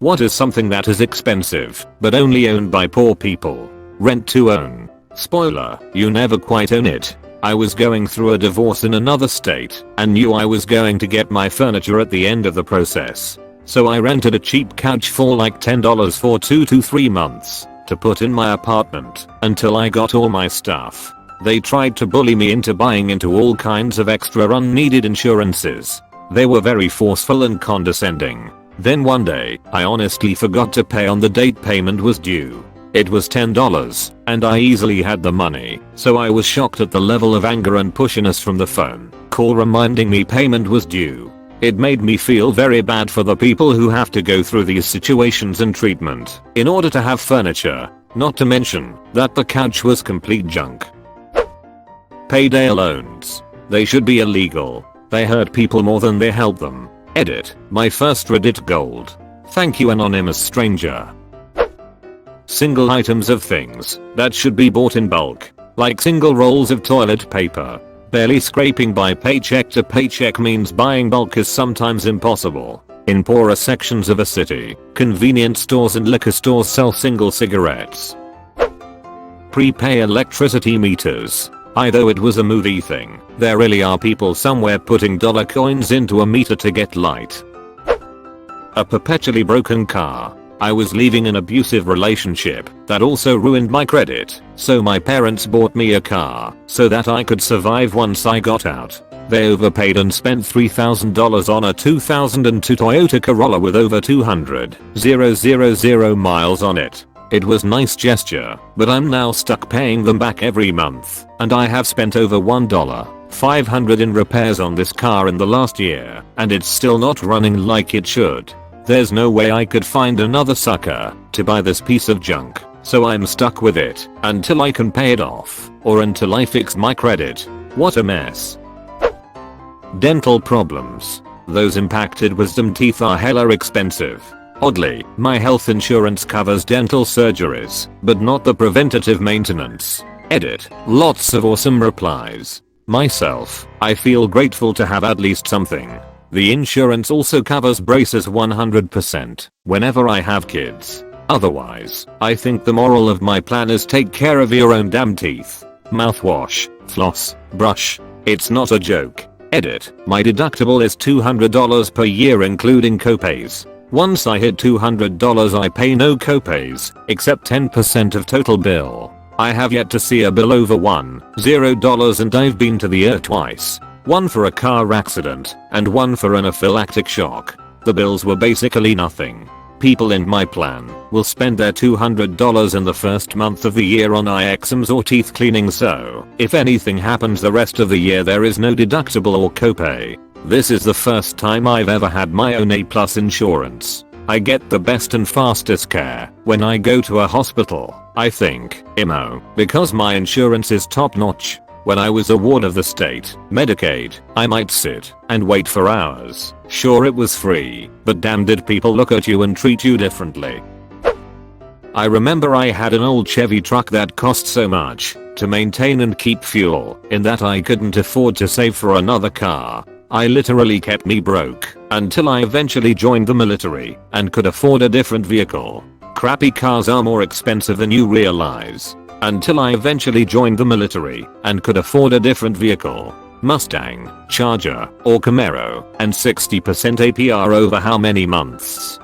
What is something that is expensive, but only owned by poor people? Rent to own. Spoiler, you never quite own it. I was going through a divorce in another state and knew I was going to get my furniture at the end of the process. So I rented a cheap couch for like $10 for 2 to 3 months to put in my apartment until I got all my stuff. They tried to bully me into buying into all kinds of extra unneeded insurances. They were very forceful and condescending. Then one day, I honestly forgot to pay on the date payment was due. It was $10 and I easily had the money, so I was shocked at the level of anger and pushiness from the phone call reminding me payment was due. It made me feel very bad for the people who have to go through these situations and treatment in order to have furniture, not to mention that the couch was complete junk. Payday loans. They should be illegal. They hurt people more than they help them. Edit, my first Reddit gold. Thank you anonymous stranger. Single items of things that should be bought in bulk, like single rolls of toilet paper. Barely scraping by paycheck to paycheck means buying bulk is sometimes impossible. In poorer sections of a city, convenience stores and liquor stores sell single cigarettes. Prepay electricity meters. Although it was a movie thing, there really are people somewhere putting dollar coins into a meter to get light. A perpetually broken car. I was leaving an abusive relationship that also ruined my credit, so my parents bought me a car so that I could survive once I got out. They overpaid and spent $3,000 on a 2002 Toyota Corolla with over 200,000 miles on it. It was nice gesture, but I'm now stuck paying them back every month, and I have spent over $1,500 in repairs on this car in the last year, and it's still not running like it should. There's no way I could find another sucker to buy this piece of junk, so I'm stuck with it until I can pay it off, or until I fix my credit. What a mess. Dental problems. Those impacted wisdom teeth are hella expensive. Oddly, my health insurance covers dental surgeries, but not the preventative maintenance. Edit, lots of awesome replies. Myself, I feel grateful to have at least something. The insurance also covers braces 100% whenever I have kids. Otherwise, I think the moral of my plan is take care of your own damn teeth. Mouthwash, floss, brush. It's not a joke. Edit, my deductible is $200 per year including copays. Once I hit $200 I pay no copays, except 10% of total bill. I have yet to see a bill over $10 and I've been to the ER twice. One for a car accident, and one for an anaphylactic shock. The bills were basically nothing. People in my plan will spend their $200 in the first month of the year on eye exams or teeth cleaning, so if anything happens the rest of the year there is no deductible or copay. This is the first time I've ever had my own A+ insurance. I get the best and fastest care when I go to a hospital, I think, because my insurance is top notch. When I was a ward of the state Medicaid, I might sit and wait for hours. Sure, it was free, but damn did people look at you and treat you differently. I remember I had an old Chevy truck that cost so much to maintain and keep fuel in that I couldn't afford to save for another car. I literally kept me broke until I eventually joined the military and could afford a different vehicle. Crappy cars are more expensive than you realize. Until I eventually joined the military and could afford a different vehicle. Mustang, Charger, or Camaro, and 60% APR over how many months?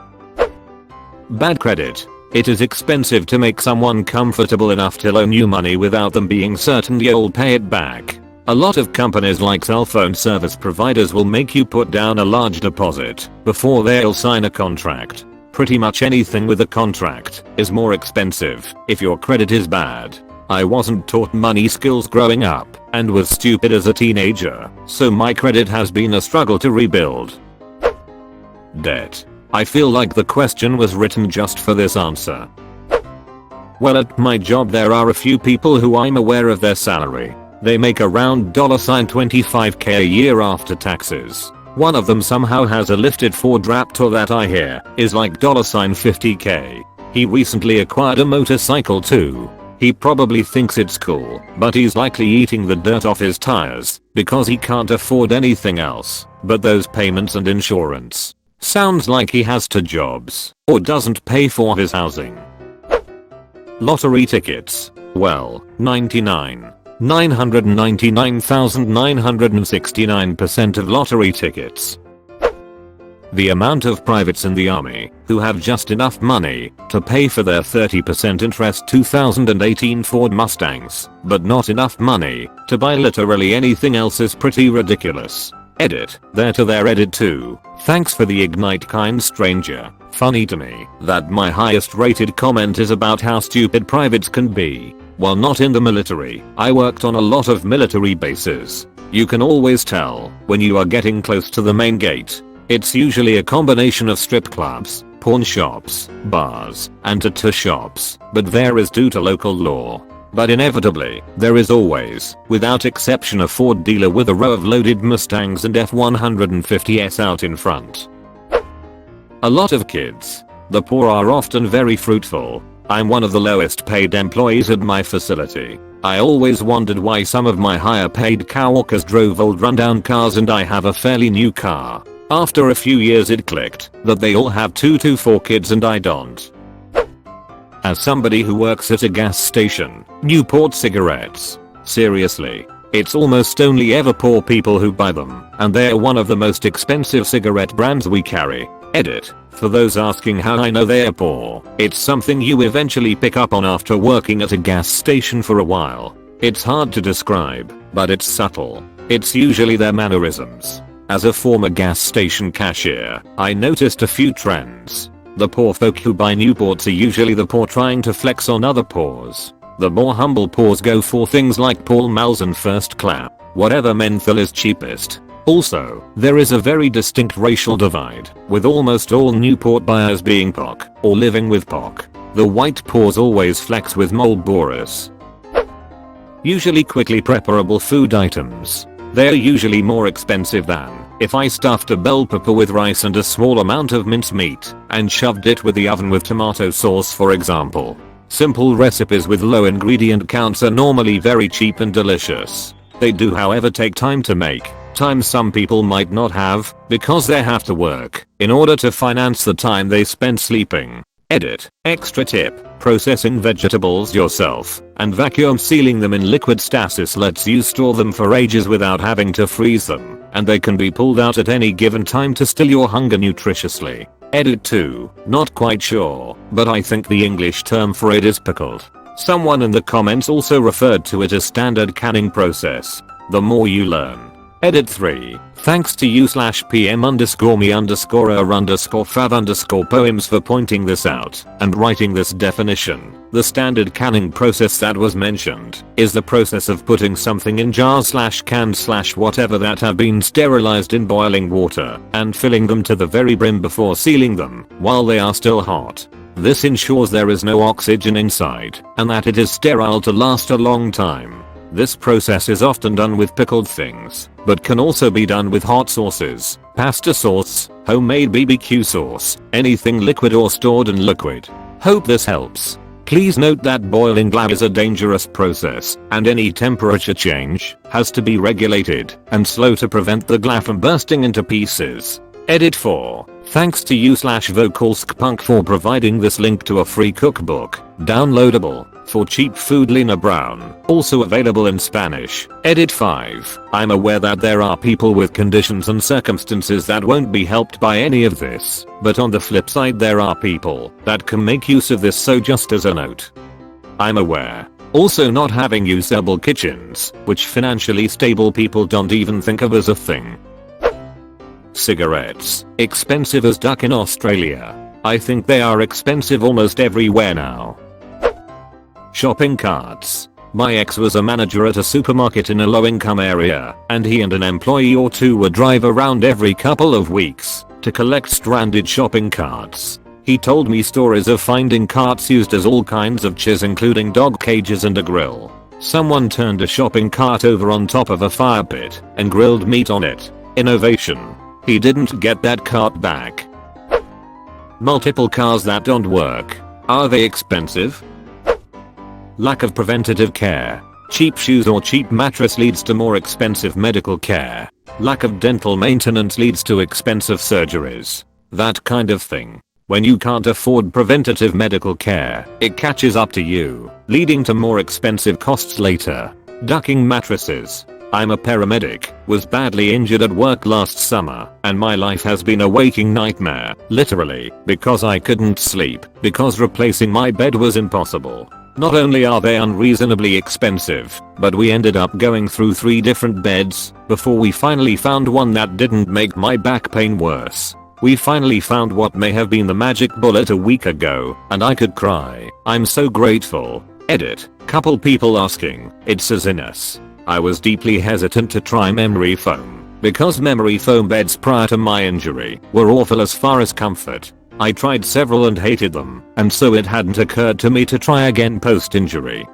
Bad credit. It is expensive to make someone comfortable enough to loan you money without them being certain you'll pay it back. A lot of companies like cell phone service providers will make you put down a large deposit before they'll sign a contract. Pretty much anything with a contract is more expensive if your credit is bad. I wasn't taught money skills growing up and was stupid as a teenager, so my credit has been a struggle to rebuild. Debt. I feel like the question was written just for this answer. Well, at my job there are a few people who I'm aware of their salary. They make around $25k a year after taxes. One of them somehow has a lifted Ford Raptor that I hear is like $50k. He recently acquired a motorcycle too. He probably thinks it's cool, but he's likely eating the dirt off his tires because he can't afford anything else but those payments and insurance. Sounds like he has two jobs or doesn't pay for his housing. Lottery tickets. Well, 999,969% of lottery tickets. The amount of privates in the army who have just enough money to pay for their 30% interest 2018 Ford Mustangs, but not enough money to buy literally anything else is pretty ridiculous. Edit. There to their edit too. Thanks for the ignite, kind stranger. Funny to me that my highest rated comment is about how stupid privates can be. While not in the military, I worked on a lot of military bases. You can always tell when you are getting close to the main gate. It's usually a combination of strip clubs, pawn shops, bars, and tattoo shops, but varies due to local law. But inevitably, there is always, without exception, a Ford dealer with a row of loaded Mustangs and F-150s out in front. A lot of kids. The poor are often very fruitful. I'm one of the lowest paid employees at my facility. I always wondered why some of my higher paid coworkers drove old rundown cars and I have a fairly new car. After a few years it clicked that they all have 2 to 4 kids and I don't. As somebody who works at a gas station, Newport cigarettes. Seriously, it's almost only ever poor people who buy them, and they're one of the most expensive cigarette brands we carry. Edit. For those asking how I know they're poor, it's something you eventually pick up on after working at a gas station for a while. It's hard to describe, but it's subtle. It's usually their mannerisms. As a former gas station cashier, I noticed a few trends. The poor folk who buy Newports are usually the poor trying to flex on other poors. The more humble poors go for things like Pall Malls and First Clap, whatever menthol is cheapest. Also, there is a very distinct racial divide, with almost all Newport buyers being POC, or living with POC. The white poors always flex with Marlboros. Usually quickly preparable food items. They're usually more expensive than if I stuffed a bell pepper with rice and a small amount of mincemeat and shoved it with the oven with tomato sauce, for example. Simple recipes with low ingredient counts are normally very cheap and delicious. They do however take time to make, time some people might not have because they have to work in order to finance the time they spend sleeping. Edit. Extra tip. Processing vegetables yourself and vacuum sealing them in liquid stasis lets you store them for ages without having to freeze them, and they can be pulled out at any given time to still your hunger nutritiously. Edit 2. Not quite sure, but I think the English term for it is pickled. Someone in the comments also referred to it as standard canning process. The more you learn. Edit 3. Thanks to you/PM_me_er_fav_poems for pointing this out and writing this definition. The standard canning process that was mentioned is the process of putting something in jars/cans/whatever that have been sterilized in boiling water and filling them to the very brim before sealing them while they are still hot. This ensures there is no oxygen inside and that it is sterile to last a long time. This process is often done with pickled things, but can also be done with hot sauces, pasta sauce, homemade BBQ sauce, anything liquid or stored in liquid. Hope this helps. Please note that boiling glab is a dangerous process, and any temperature change has to be regulated and slow to prevent the glab from bursting into pieces. Edit 4. Thanks to you/vocalskpunk for providing this link to a free cookbook, downloadable, for cheap food. Lena Brown, also available in Spanish. Edit 5. I'm aware that there are people with conditions and circumstances that won't be helped by any of this, but on the flip side there are people that can make use of this, so just as a note. I'm aware. Also, not having usable kitchens, which financially stable people don't even think of as a thing. Cigarettes. Expensive as duck in Australia. I think they are expensive almost everywhere now. Shopping carts. My ex was a manager at a supermarket in a low-income area, and he and an employee or two would drive around every couple of weeks to collect stranded shopping carts. He told me stories of finding carts used as all kinds of chairs, including dog cages and a grill. Someone turned a shopping cart over on top of a fire pit and grilled meat on it. Innovation. He didn't get that cart back. Multiple cars that don't work. Are they expensive? Lack of preventative care. Cheap shoes or cheap mattress leads to more expensive medical care. Lack of dental maintenance leads to expensive surgeries. That kind of thing. When you can't afford preventative medical care, it catches up to you, leading to more expensive costs later. Ducking mattresses. I'm a paramedic, was badly injured at work last summer, and my life has been a waking nightmare, literally, because I couldn't sleep, because replacing my bed was impossible. Not only are they unreasonably expensive, but we ended up going through 3 different beds before we finally found one that didn't make my back pain worse. We finally found what may have been the magic bullet a week ago, and I could cry. I'm so grateful. Edit. Couple people asking. It says in us. I was deeply hesitant to try memory foam, because memory foam beds prior to my injury were awful as far as comfort. I tried several and hated them, and so it hadn't occurred to me to try again post-injury.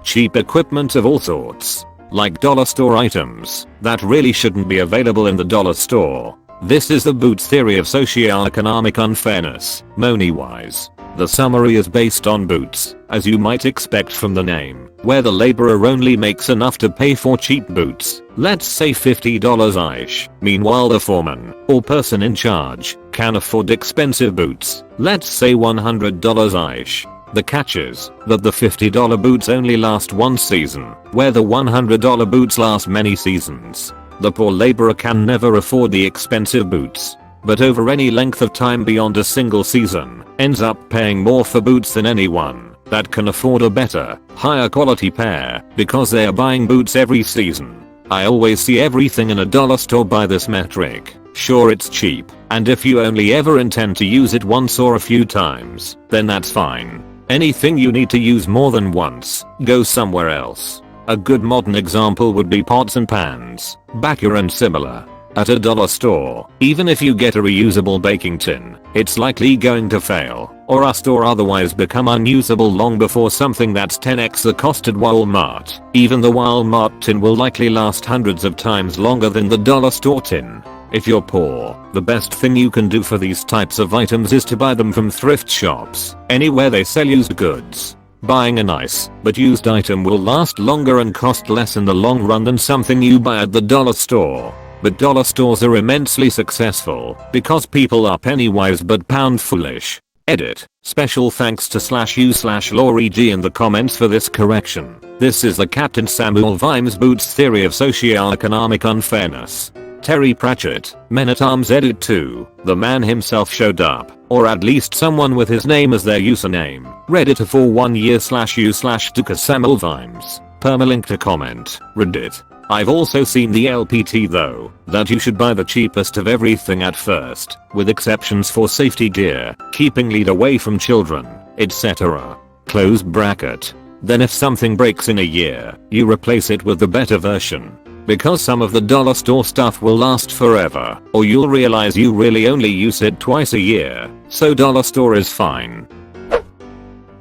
Cheap equipment of all sorts. Like dollar store items that really shouldn't be available in the dollar store. This is the Boots theory of socioeconomic unfairness, money-wise. The summary is based on boots, as you might expect from the name, where the laborer only makes enough to pay for cheap boots, let's say $50 each. Meanwhile the foreman, or person in charge, can afford expensive boots, let's say $100 each. The catch is that the $50 boots only last one season, where the $100 boots last many seasons. The poor laborer can never afford the expensive boots, but over any length of time beyond a single season, ends up paying more for boots than anyone that can afford a better, higher quality pair, because they are buying boots every season. I always see everything in a dollar store by this metric. Sure, it's cheap, and if you only ever intend to use it once or a few times, then that's fine. Anything you need to use more than once, go somewhere else. A good modern example would be pots and pans, baker and similar. At a dollar store, even if you get a reusable baking tin, it's likely going to fail, or rust or otherwise become unusable long before something that's 10x the cost at Walmart. Even the Walmart tin will likely last hundreds of times longer than the dollar store tin. If you're poor, the best thing you can do for these types of items is to buy them from thrift shops, anywhere they sell used goods. Buying a nice, but used item will last longer and cost less in the long run than something you buy at the dollar store. But dollar stores are immensely successful because people are penny wise but pound foolish. Edit. Special thanks to /u/Laurie G in the comments for this correction. This is the Captain Samuel Vimes Boots theory of socioeconomic unfairness. Terry Pratchett, Men-at-Arms Edit 2, the man himself showed up, or at least someone with his name as their username. Redditor for 1 year /u/Samuel-Vimes. Permalink to comment. Reddit. I've also seen the LPT though, that you should buy the cheapest of everything at first, with exceptions for safety gear, keeping lead away from children, etc. Close bracket. Then if something breaks in a year, you replace it with the better version. Because some of the dollar store stuff will last forever, or you'll realize you really only use it twice a year, so dollar store is fine.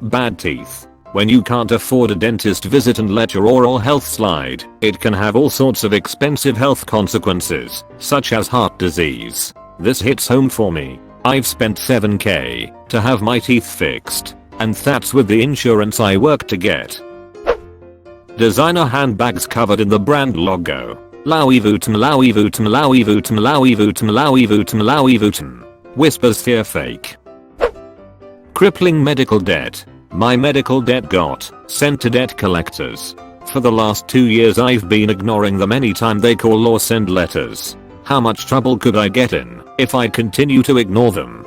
Bad teeth. When you can't afford a dentist visit and let your oral health slide, it can have all sorts of expensive health consequences, such as heart disease. This hits home for me. I've spent $7,000 to have my teeth fixed, and that's with the insurance I worked to get. Designer handbags covered in the brand logo. Louis Vuitton, Louis Vuitton, Louis Vuitton, Louis Vuitton, Louis Vuitton, Louis Vuitton. Whispers fear fake. Crippling medical debt. My medical debt got sent to debt collectors. For the last 2 years I've been ignoring them anytime they call or send letters. How much trouble could I get in if I continue to ignore them?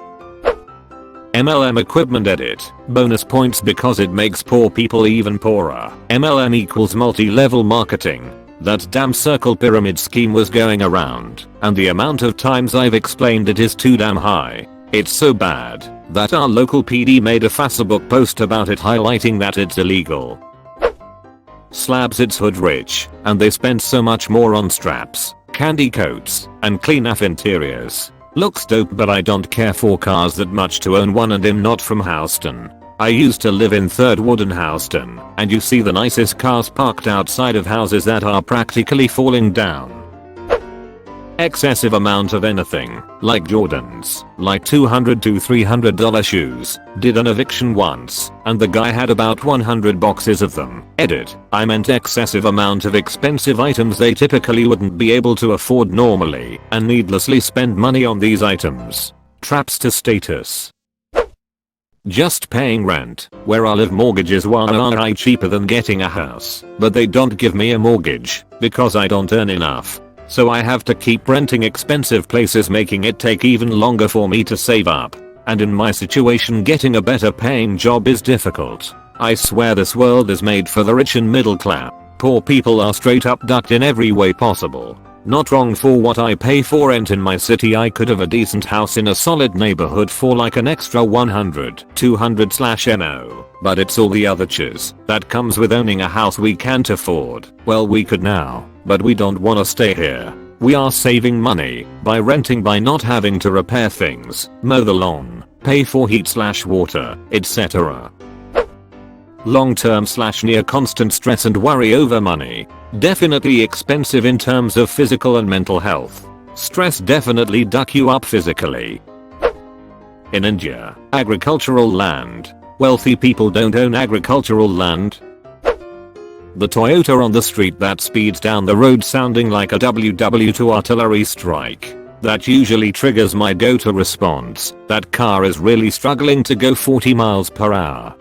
MLM equipment edit. Bonus points because it makes poor people even poorer. MLM equals multi-level marketing. That damn circle pyramid scheme was going around, and the amount of times I've explained it is too damn high. It's so bad that our local PD made a Facebook post about it highlighting that it's illegal. Slabs it's hood rich, and they spend so much more on straps, candy coats, and clean off interiors. Looks dope, but I don't care for cars that much to own one, and I'm not from Houston. I used to live in 3rd Ward in Houston, and you see the nicest cars parked outside of houses that are practically falling down. Excessive amount of anything, like Jordans, like $200 to $300 shoes. Did an eviction once, and the guy had about 100 boxes of them. Edit, I meant excessive amount of expensive items they typically wouldn't be able to afford normally, and needlessly spend money on these items. Traps to status. Just paying rent. Where I live, mortgages are cheaper than getting a house, but they don't give me a mortgage because I don't earn enough. So I have to keep renting expensive places, making it take even longer for me to save up. And in my situation, getting a better paying job is difficult. I swear this world is made for the rich and middle class. Poor people are straight up ducked in every way possible. Not wrong for what I pay for rent in my city. I could have a decent house in a solid neighborhood for like an extra 100, 200/no. But it's all the other cheers that comes with owning a house we can't afford. Well, we could now, but we don't wanna stay here. We are saving money by renting, by not having to repair things, mow the lawn, pay for heat/water, etc. Long-term / near constant stress and worry over money. Definitely expensive in terms of physical and mental health. Stress definitely duck you up physically. In India, agricultural land. Wealthy people don't own agricultural land. The Toyota on the street that speeds down the road sounding like a WW2 artillery strike. That usually triggers my go-to response. That car is really struggling to go 40 miles per hour.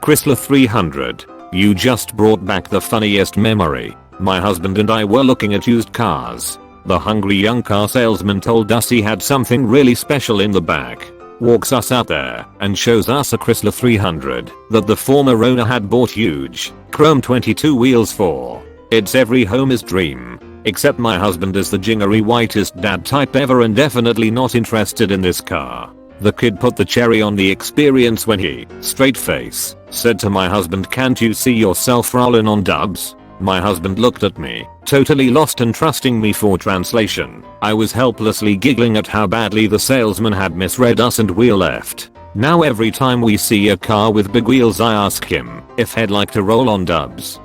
Chrysler 300. You just brought back the funniest memory. My husband and I were looking at used cars. The hungry young car salesman told us he had something really special in the back. Walks us out there and shows us a Chrysler 300 that the former owner had bought huge, chrome 22 wheels for. It's every homer's dream. Except my husband is the gingery whitest dad type ever and definitely not interested in this car. The kid put the cherry on the experience when he, straight face, said to my husband, "Can't you see yourself rolling on dubs?" My husband looked at me, totally lost and trusting me for translation. I was helplessly giggling at how badly the salesman had misread us, and we left. Now every time we see a car with big wheels I ask him if he'd like to roll on dubs.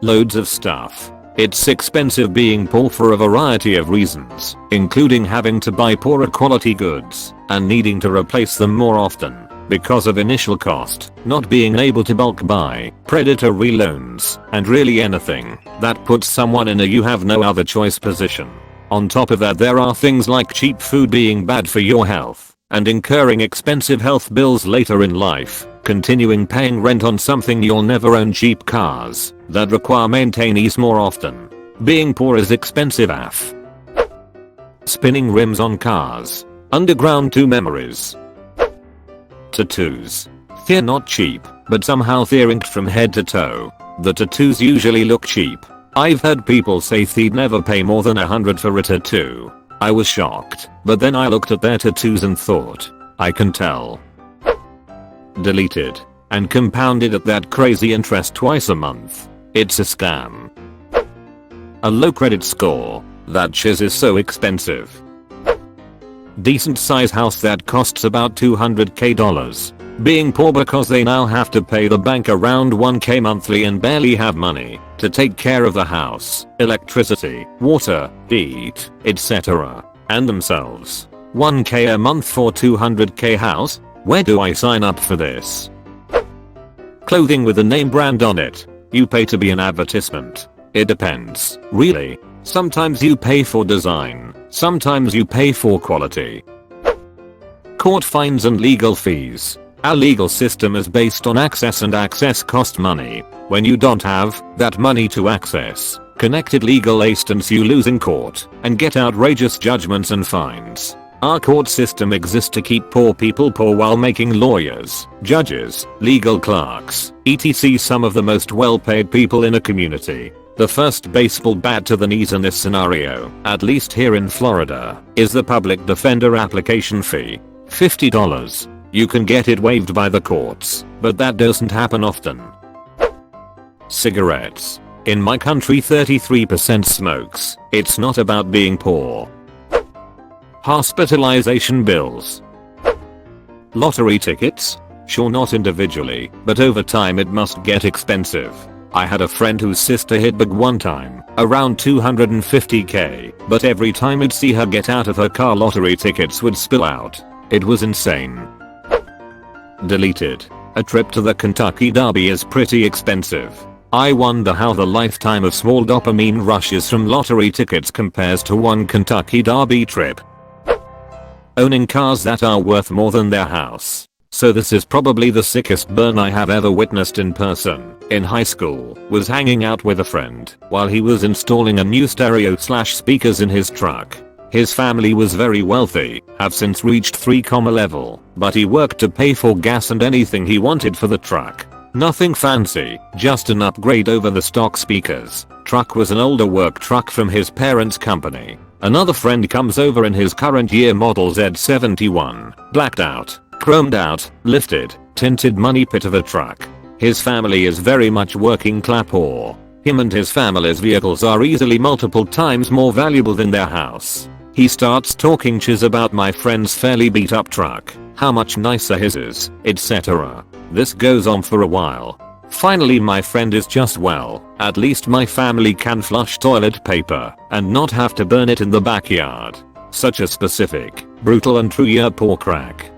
Loads of stuff. It's expensive being poor for a variety of reasons, including having to buy poorer quality goods and needing to replace them more often because of initial cost, not being able to bulk buy, predatory loans, and really anything that puts someone in a you have no other choice position. On top of that, there are things like cheap food being bad for your health and incurring expensive health bills later in life, continuing paying rent on something you'll never own, cheap cars that require maintenance more often. Being poor is expensive AF. Spinning rims on cars. Underground 2 memories. Tattoos. They're not cheap, but somehow they're inked from head to toe. The tattoos usually look cheap. I've heard people say they'd never pay more than $100 for a tattoo. I was shocked, but then I looked at their tattoos and thought, I can tell. Deleted. And compounded at that crazy interest twice a month. It's a scam. A low credit score. That shiz is so expensive. Decent size house that costs about $200k. Being poor because they now have to pay the bank around $1k monthly and barely have money to take care of the house, electricity, water, heat, etc. and themselves. $1k a month for $200k house? Where do I sign up for this? Clothing with a name brand on it. You pay to be an advertisement. It depends, really. Sometimes you pay for design, sometimes you pay for quality. Court fines and legal fees. Our legal system is based on access, and access costs money. When you don't have that money to access connected legal assistance, you lose in court and get outrageous judgments and fines. Our court system exists to keep poor people poor while making lawyers, judges, legal clerks, etc. some of the most well-paid people in a community. The first baseball bat to the knees in this scenario, at least here in Florida, is the public defender application fee. $50. You can get it waived by the courts, but that doesn't happen often. Cigarettes. In my country 33% smokes. It's not about being poor. Hospitalization bills. Lottery tickets? Sure, not individually, but over time it must get expensive. I had a friend whose sister hit big one time, around 250k, but every time I'd see her get out of her car lottery tickets would spill out. It was insane. Deleted. A trip to the Kentucky Derby is pretty expensive. I wonder how the lifetime of small dopamine rushes from lottery tickets compares to one Kentucky Derby trip. Owning cars that are worth more than their house. So this is probably the sickest burn I have ever witnessed in person. In high school, was hanging out with a friend while he was installing a new stereo/speakers in his truck. His family was very wealthy, have since reached 3, level, but he worked to pay for gas and anything he wanted for the truck. Nothing fancy, just an upgrade over the stock speakers. Truck was an older work truck from his parents' company. Another friend comes over in his current year model Z71, blacked out, chromed out, lifted, tinted money pit of a truck. His family is very much working class poor. Him and his family's vehicles are easily multiple times more valuable than their house. He starts talking chiz about my friend's fairly beat up truck, how much nicer his is, etc. This goes on for a while. Finally my friend is just, well, at least my family can flush toilet paper and not have to burn it in the backyard. Such a specific, brutal and true poor crack.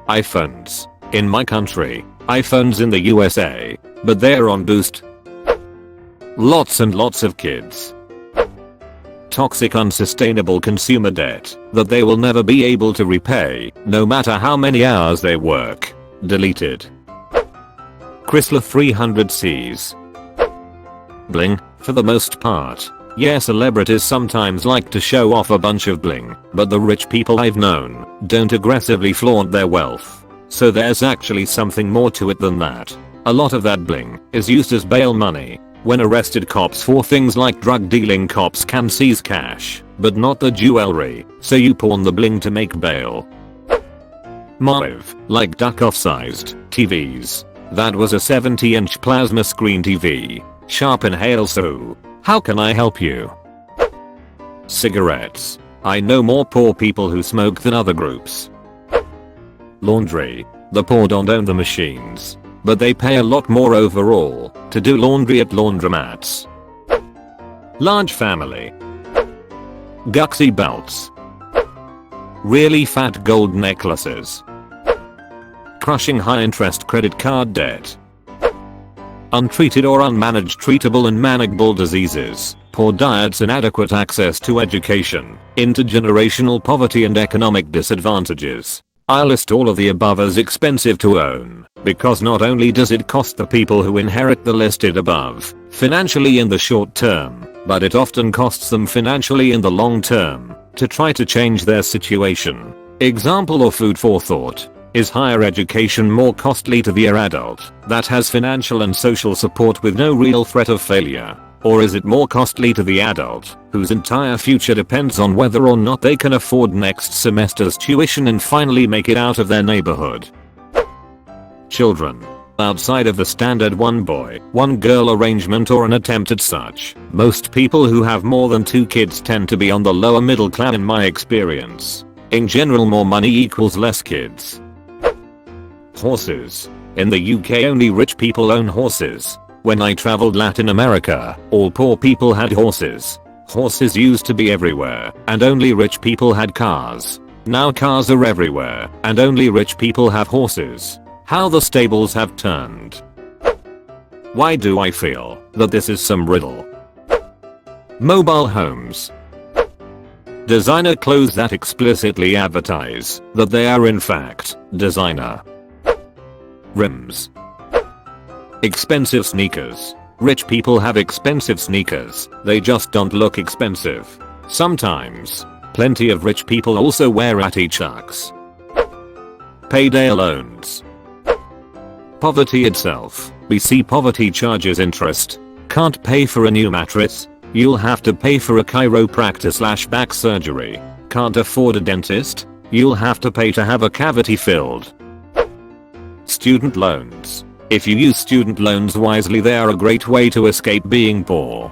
iPhones. In my country, iPhones in the USA, but they're on boost. Lots and lots of kids. Toxic unsustainable consumer debt that they will never be able to repay, no matter how many hours they work. Deleted. Chrysler 300Cs. Bling, for the most part. Yeah, celebrities sometimes like to show off a bunch of bling, but the rich people I've known don't aggressively flaunt their wealth. So there's actually something more to it than that. A lot of that bling is used as bail money. When arrested cops for things like drug dealing, cops can seize cash, but not the jewelry, so you pawn the bling to make bail. Microwave, like duck-off sized TVs. That was a 70-inch plasma screen TV. Sharp and hail, so how can I help you? Cigarettes. I know more poor people who smoke than other groups. Laundry. The poor don't own the machines, but they pay a lot more overall to do laundry at laundromats. Large family. Guxy belts. Really fat gold necklaces. Crushing high interest credit card debt. Untreated or unmanaged treatable and manageable diseases, poor diets, inadequate access to education, intergenerational poverty and economic disadvantages. I'll list all of the above as expensive to own, because not only does it cost the people who inherit the listed above financially in the short term, but it often costs them financially in the long term to try to change their situation. Example or food for thought. Is higher education more costly to the adult that has financial and social support with no real threat of failure? Or is it more costly to the adult whose entire future depends on whether or not they can afford next semester's tuition and finally make it out of their neighborhood? Children. Outside of the standard one boy, one girl arrangement or an attempt at such, most people who have more than 2 kids tend to be on the lower middle class in my experience. In general, more money equals less kids. Horses. In the UK only rich people own horses. When I traveled Latin America, all poor people had horses. Horses used to be everywhere, and only rich people had cars. Now cars are everywhere, and only rich people have horses. How the stables have turned. Why do I feel that this is some riddle? Mobile homes. Designer clothes that explicitly advertise that they are in fact designer. Rims. Expensive sneakers. Rich people have expensive sneakers, they just don't look expensive. Sometimes, plenty of rich people also wear atty chucks. Payday loans. Poverty itself. We see poverty charges interest. Can't pay for a new mattress? You'll have to pay for a chiropractor/back surgery. Can't afford a dentist? You'll have to pay to have a cavity filled. Student loans. If you use student loans wisely, they are a great way to escape being poor.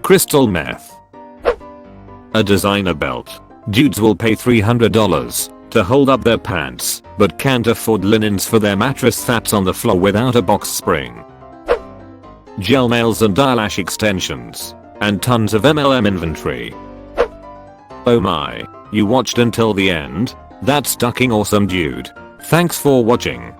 Crystal meth. A designer belt. Dudes will pay $300 to hold up their pants, but can't afford linens for their mattress that's on the floor without a box spring. gel nails and eyelash extensions, and tons of MLM inventory. Oh my, you watched until the end? That's fucking awesome, dude. Thanks for watching.